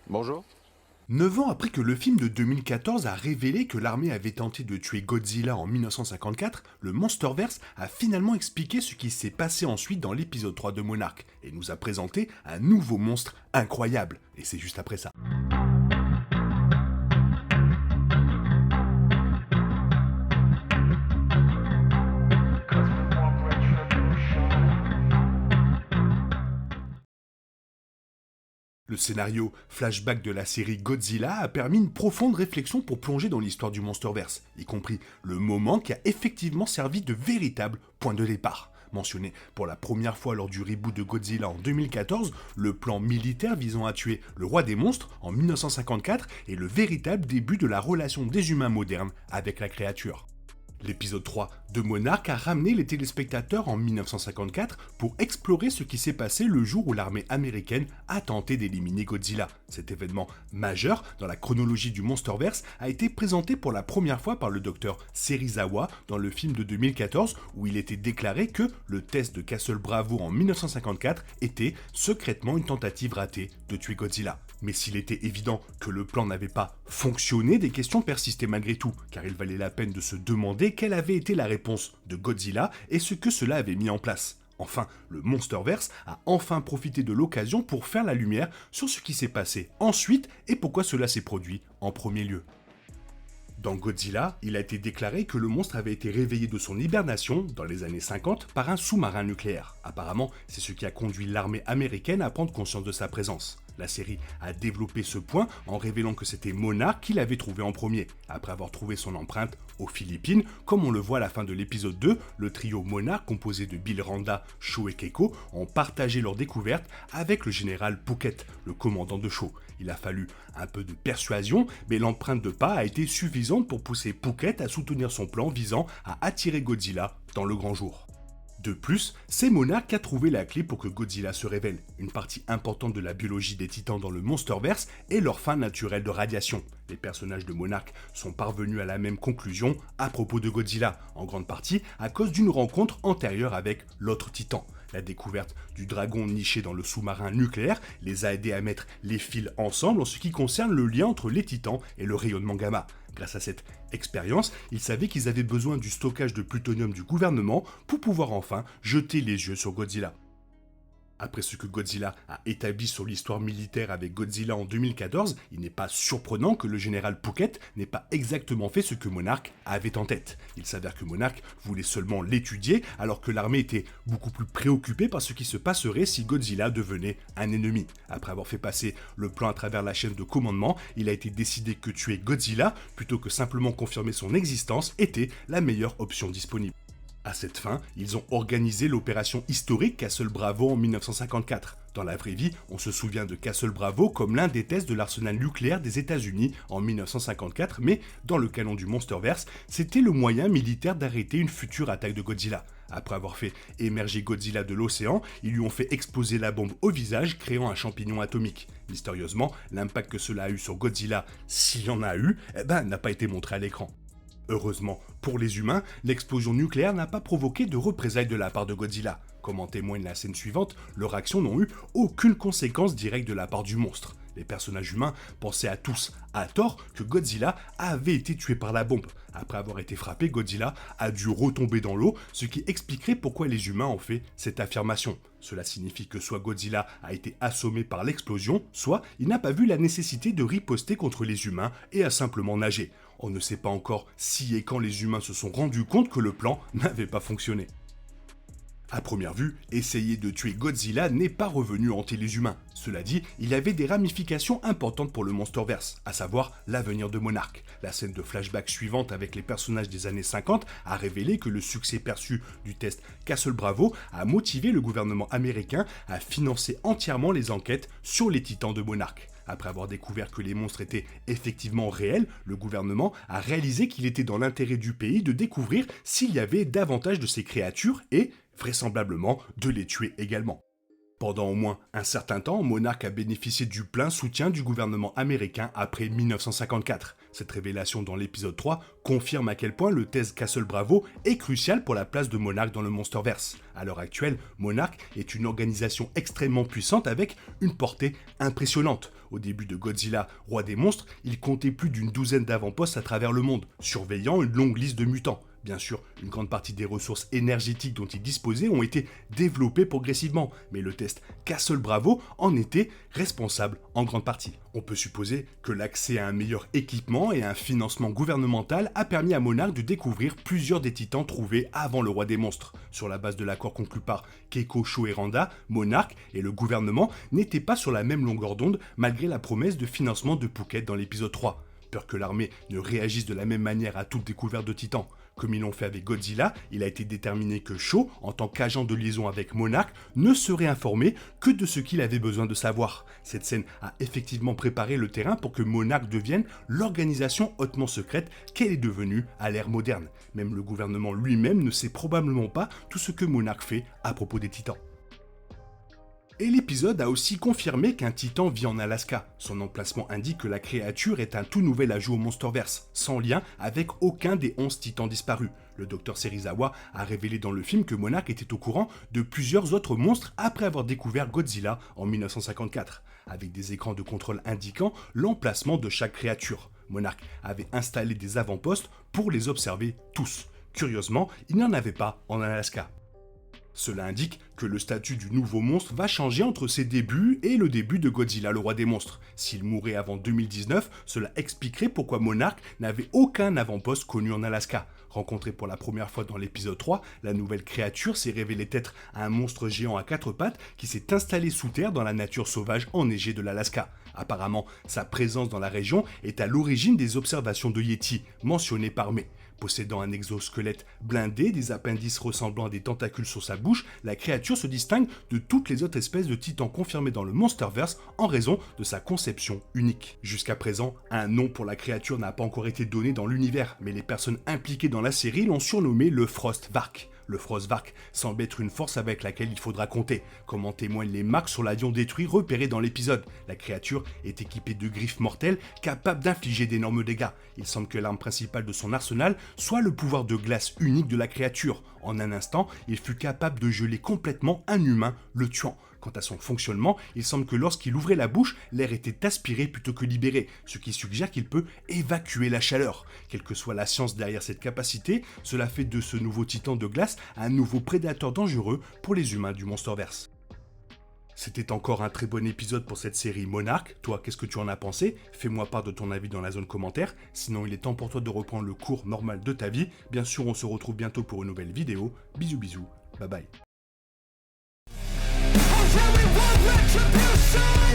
Bonjour. 9 ans après que le film de 2014 a révélé que l'armée avait tenté de tuer Godzilla en 1954, le Monsterverse a finalement expliqué ce qui s'est passé ensuite dans l'épisode 3 de Monarch et nous a présenté un nouveau monstre incroyable. Et c'est juste après ça. Le scénario flashback de la série Godzilla a permis une profonde réflexion pour plonger dans l'histoire du Monsterverse, y compris le moment qui a effectivement servi de véritable point de départ. Mentionné pour la première fois lors du reboot de Godzilla en 2014, le plan militaire visant à tuer le roi des monstres en 1954 est le véritable début de la relation des humains modernes avec la créature. L'épisode 3 de Monarch a ramené les téléspectateurs en 1954 pour explorer ce qui s'est passé le jour où l'armée américaine a tenté d'éliminer Godzilla. Cet événement majeur dans la chronologie du Monsterverse a été présenté pour la première fois par le docteur Serizawa dans le film de 2014 où il était déclaré que le test de Castle Bravo en 1954 était secrètement une tentative ratée de tuer Godzilla. Mais s'il était évident que le plan n'avait pas fonctionné, des questions persistaient malgré tout, car il valait la peine de se demander quelle avait été la réponse de Godzilla et ce que cela avait mis en place. Enfin, le Monsterverse a enfin profité de l'occasion pour faire la lumière sur ce qui s'est passé ensuite et pourquoi cela s'est produit en premier lieu. Dans Godzilla, il a été déclaré que le monstre avait été réveillé de son hibernation, dans les années 50, par un sous-marin nucléaire. Apparemment, c'est ce qui a conduit l'armée américaine à prendre conscience de sa présence. La série a développé ce point en révélant que c'était Monarch qui l'avait trouvé en premier, après avoir trouvé son empreinte aux Philippines, comme on le voit à la fin de l'épisode 2, le trio Monarch composé de Bill Randa, Shaw et Keiko ont partagé leur découverte avec le général Puckett, le commandant de Shaw. Il a fallu un peu de persuasion, mais l'empreinte de pas a été suffisante pour pousser Puckett à soutenir son plan visant à attirer Godzilla dans le grand jour. De plus, c'est Monarch qui a trouvé la clé pour que Godzilla se révèle. Une partie importante de la biologie des titans dans le Monsterverse est leur fin naturelle de radiation. Les personnages de Monarch sont parvenus à la même conclusion à propos de Godzilla, en grande partie à cause d'une rencontre antérieure avec l'autre titan. La découverte du dragon niché dans le sous-marin nucléaire les a aidés à mettre les fils ensemble en ce qui concerne le lien entre les titans et le rayonnement gamma. Grâce à cette expérience, ils savaient qu'ils avaient besoin du stockage de plutonium du gouvernement pour pouvoir enfin jeter les yeux sur Godzilla. Après ce que Godzilla a établi sur l'histoire militaire avec Godzilla en 2014, il n'est pas surprenant que le général Puckett n'ait pas exactement fait ce que Monarch avait en tête. Il s'avère que Monarch voulait seulement l'étudier, alors que l'armée était beaucoup plus préoccupée par ce qui se passerait si Godzilla devenait un ennemi. Après avoir fait passer le plan à travers la chaîne de commandement, il a été décidé que tuer Godzilla, plutôt que simplement confirmer son existence, était la meilleure option disponible. À cette fin, ils ont organisé l'opération historique Castle Bravo en 1954. Dans la vraie vie, on se souvient de Castle Bravo comme l'un des tests de l'arsenal nucléaire des États-Unis en 1954, mais dans le canon du Monsterverse, c'était le moyen militaire d'arrêter une future attaque de Godzilla. Après avoir fait émerger Godzilla de l'océan, ils lui ont fait exploser la bombe au visage, créant un champignon atomique. Mystérieusement, l'impact que cela a eu sur Godzilla, s'il y en a eu, n'a pas été montré à l'écran. Heureusement pour les humains, l'explosion nucléaire n'a pas provoqué de représailles de la part de Godzilla. Comme en témoigne la scène suivante, leurs actions n'ont eu aucune conséquence directe de la part du monstre. Les personnages humains pensaient à tous, à tort, que Godzilla avait été tué par la bombe. Après avoir été frappé, Godzilla a dû retomber dans l'eau, ce qui expliquerait pourquoi les humains ont fait cette affirmation. Cela signifie que soit Godzilla a été assommé par l'explosion, soit il n'a pas vu la nécessité de riposter contre les humains et a simplement nagé. On ne sait pas encore si et quand les humains se sont rendus compte que le plan n'avait pas fonctionné. À première vue, essayer de tuer Godzilla n'est pas revenu hanter les humains. Cela dit, il y avait des ramifications importantes pour le Monsterverse, à savoir l'avenir de Monarch. La scène de flashback suivante avec les personnages des années 50 a révélé que le succès perçu du test Castle Bravo a motivé le gouvernement américain à financer entièrement les enquêtes sur les titans de Monarch. Après avoir découvert que les monstres étaient effectivement réels, le gouvernement a réalisé qu'il était dans l'intérêt du pays de découvrir s'il y avait davantage de ces créatures et, vraisemblablement, de les tuer également. Pendant au moins un certain temps, Monarch a bénéficié du plein soutien du gouvernement américain après 1954. Cette révélation dans l'épisode 3 confirme à quel point le test Castle Bravo est crucial pour la place de Monarch dans le Monsterverse. À l'heure actuelle, Monarch est une organisation extrêmement puissante avec une portée impressionnante. Au début de Godzilla, roi des monstres, il comptait plus d'une douzaine d'avant-postes à travers le monde, surveillant une longue liste de mutants. Bien sûr, une grande partie des ressources énergétiques dont il disposait ont été développées progressivement, mais le test Castle Bravo en était responsable en grande partie. On peut supposer que l'accès à un meilleur équipement et à un financement gouvernemental a permis à Monarch de découvrir plusieurs des titans trouvés avant le roi des monstres. Sur la base de l'accord conclu par Keiko Sho et Randa, Monarch et le gouvernement n'étaient pas sur la même longueur d'onde malgré la promesse de financement de Phuket dans l'épisode 3. Peur que l'armée ne réagisse de la même manière à toute découverte de titans. Comme ils l'ont fait avec Godzilla, il a été déterminé que Sho, en tant qu'agent de liaison avec Monarch, ne serait informé que de ce qu'il avait besoin de savoir. Cette scène a effectivement préparé le terrain pour que Monarch devienne l'organisation hautement secrète qu'elle est devenue à l'ère moderne. Même le gouvernement lui-même ne sait probablement pas tout ce que Monarch fait à propos des titans. Et l'épisode a aussi confirmé qu'un titan vit en Alaska. Son emplacement indique que la créature est un tout nouvel ajout au Monsterverse, sans lien avec aucun des 11 titans disparus. Le docteur Serizawa a révélé dans le film que Monarch était au courant de plusieurs autres monstres après avoir découvert Godzilla en 1954, avec des écrans de contrôle indiquant l'emplacement de chaque créature. Monarch avait installé des avant-postes pour les observer tous. Curieusement, il n'y en avait pas en Alaska. Cela indique que le statut du nouveau monstre va changer entre ses débuts et le début de Godzilla, le roi des monstres. S'il mourait avant 2019, cela expliquerait pourquoi Monarch n'avait aucun avant-poste connu en Alaska. Rencontré pour la première fois dans l'épisode 3, la nouvelle créature s'est révélée être un monstre géant à 4 pattes qui s'est installé sous terre dans la nature sauvage enneigée de l'Alaska. Apparemment, sa présence dans la région est à l'origine des observations de Yeti, mentionnées par May. Possédant un exosquelette blindé, des appendices ressemblant à des tentacules sur sa bouche, la créature se distingue de toutes les autres espèces de titans confirmées dans le Monsterverse en raison de sa conception unique. Jusqu'à présent, un nom pour la créature n'a pas encore été donné dans l'univers, mais les personnes impliquées dans la série l'ont surnommé le Frostvark. Le Frostvark semble être une force avec laquelle il faudra compter, comme en témoignent les marques sur l'avion détruit repéré dans l'épisode. La créature est équipée de griffes mortelles capables d'infliger d'énormes dégâts. Il semble que l'arme principale de son arsenal soit le pouvoir de glace unique de la créature. En un instant, il fut capable de geler complètement un humain, le tuant. Quant à son fonctionnement, il semble que lorsqu'il ouvrait la bouche, l'air était aspiré plutôt que libéré, ce qui suggère qu'il peut évacuer la chaleur. Quelle que soit la science derrière cette capacité, cela fait de ce nouveau titan de glace un nouveau prédateur dangereux pour les humains du Monsterverse. C'était encore un très bon épisode pour cette série Monarch. Toi, qu'est-ce que tu en as pensé? Fais-moi part de ton avis dans la zone commentaire. Sinon, il est temps pour toi de reprendre le cours normal de ta vie. Bien sûr, on se retrouve bientôt pour une nouvelle vidéo. Bisous bisous, bye bye. Everyone retribution